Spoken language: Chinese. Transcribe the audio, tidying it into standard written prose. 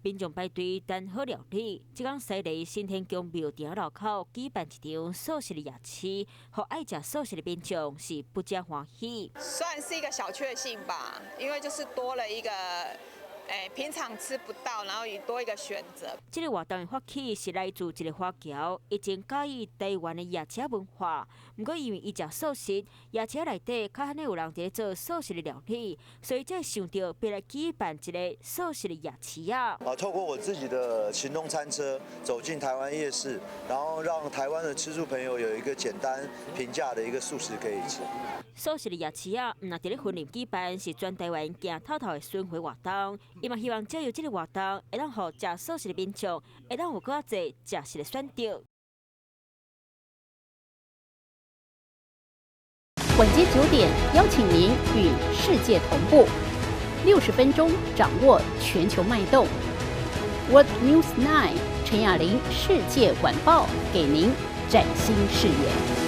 民众排队等好料理。即天西里新天宫庙埕路口举办一场素食的夜市，和爱食素食的民众是不加欢喜。算是一个小确幸吧，因为就是多了一个。平常吃不到，然后也多一个选择。这个活动的发起是来自一个华侨，已经介意台湾的夜车文化。不过因为伊食素食，夜车内底较罕有人在做素食的料理，所以才想到要来举办一个素食的夜市啊！透过我自己的行动餐车走进台湾夜市，然后让台湾的吃素朋友有一个简单平价的一个素食可以吃。素食的夜市啊，唔那伫咧婚礼举办，是全台湾行透透的巡回活动。伊嘛希望借由这个活动，会让互食素食的民众，会让有更加侪食食的选择。晚间9点，邀请您与世界同步，60分钟掌握全球脉动。World News 9，陈雅玲世界晚报给您崭新视野。